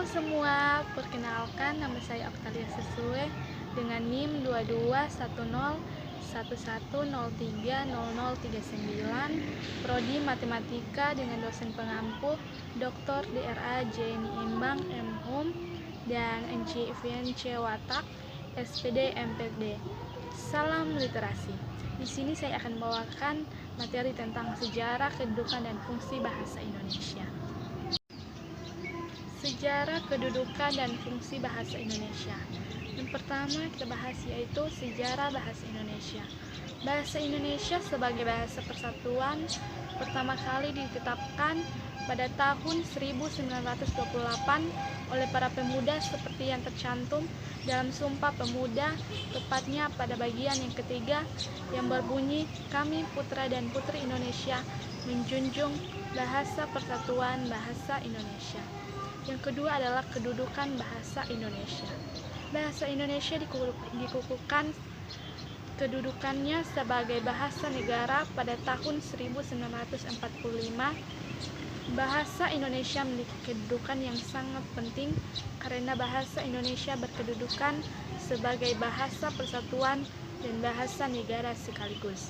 semua, perkenalkan nama saya Octavia Sesue dengan NIM 221011030039, Prodi Matematika dengan dosen pengampu Dr. DRA Jenny Imbang M.Hum dan NC FNC Watak SPD MPD. Salam literasi. Di sini saya akan membawakan materi tentang sejarah, kedudukan, dan fungsi bahasa Indonesia. Sejarah, kedudukan, dan fungsi bahasa Indonesia. Yang pertama kita bahas yaitu sejarah bahasa Indonesia. Bahasa Indonesia sebagai bahasa persatuan pertama kali ditetapkan pada tahun 1928 oleh para pemuda seperti yang tercantum dalam Sumpah Pemuda, tepatnya pada bagian yang ketiga yang berbunyi, "Kami putra dan putri Indonesia menjunjung bahasa persatuan bahasa Indonesia." Yang kedua adalah kedudukan bahasa Indonesia. Bahasa Indonesia dikukuhkan kedudukannya sebagai bahasa negara pada tahun 1945. Bahasa Indonesia memiliki kedudukan yang sangat penting karena bahasa Indonesia berkedudukan sebagai bahasa persatuan dan bahasa negara sekaligus.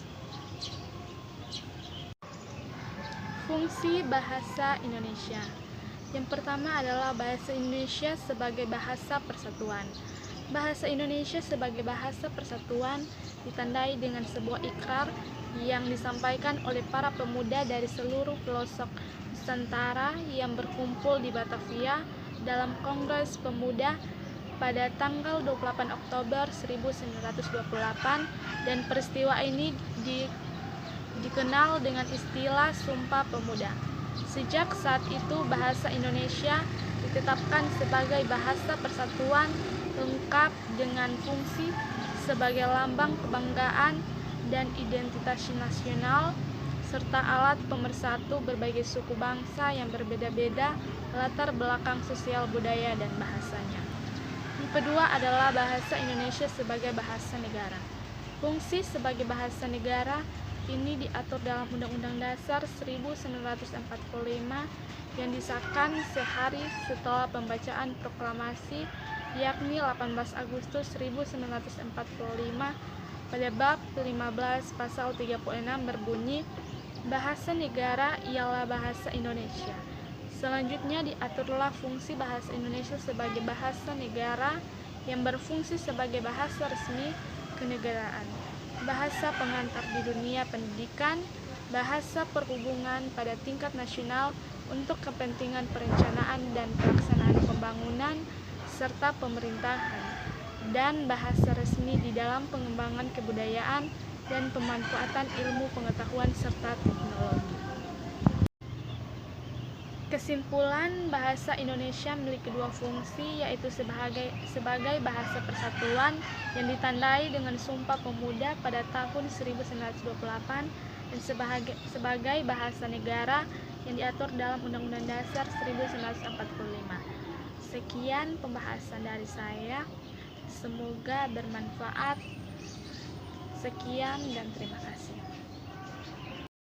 Fungsi bahasa Indonesia. Yang pertama adalah bahasa Indonesia sebagai bahasa persatuan. Bahasa Indonesia sebagai bahasa persatuan ditandai dengan sebuah ikrar yang disampaikan oleh para pemuda dari seluruh pelosok Nusantara yang berkumpul di Batavia dalam Kongres Pemuda pada tanggal 28 Oktober 1928, dan peristiwa ini dikenal dengan istilah Sumpah Pemuda. Sejak saat itu bahasa Indonesia ditetapkan sebagai bahasa persatuan lengkap dengan fungsi sebagai lambang kebanggaan dan identitas nasional serta alat pemersatu berbagai suku bangsa yang berbeda-beda latar belakang sosial, budaya, dan bahasanya. Yang kedua adalah bahasa Indonesia sebagai bahasa negara. Fungsi sebagai bahasa negara ini diatur dalam Undang-Undang Dasar 1945 yang disahkan sehari setelah pembacaan proklamasi, yakni 18 Agustus 1945. Pada bab 15 pasal 36 berbunyi, bahasa negara ialah bahasa Indonesia. Selanjutnya diaturlah fungsi bahasa Indonesia sebagai bahasa negara yang berfungsi sebagai bahasa resmi kenegaraan, bahasa pengantar di dunia pendidikan, bahasa perhubungan pada tingkat nasional untuk kepentingan perencanaan dan pelaksanaan pembangunan serta pemerintahan, dan bahasa resmi di dalam pengembangan kebudayaan dan pemanfaatan ilmu pengetahuan serta teknologi. Kesimpulan, bahasa Indonesia memiliki dua fungsi, yaitu sebagai bahasa persatuan yang ditandai dengan Sumpah Pemuda pada tahun 1928 dan sebagai bahasa negara yang diatur dalam Undang-Undang Dasar 1945. Sekian pembahasan dari saya, semoga bermanfaat. Sekian dan terima kasih.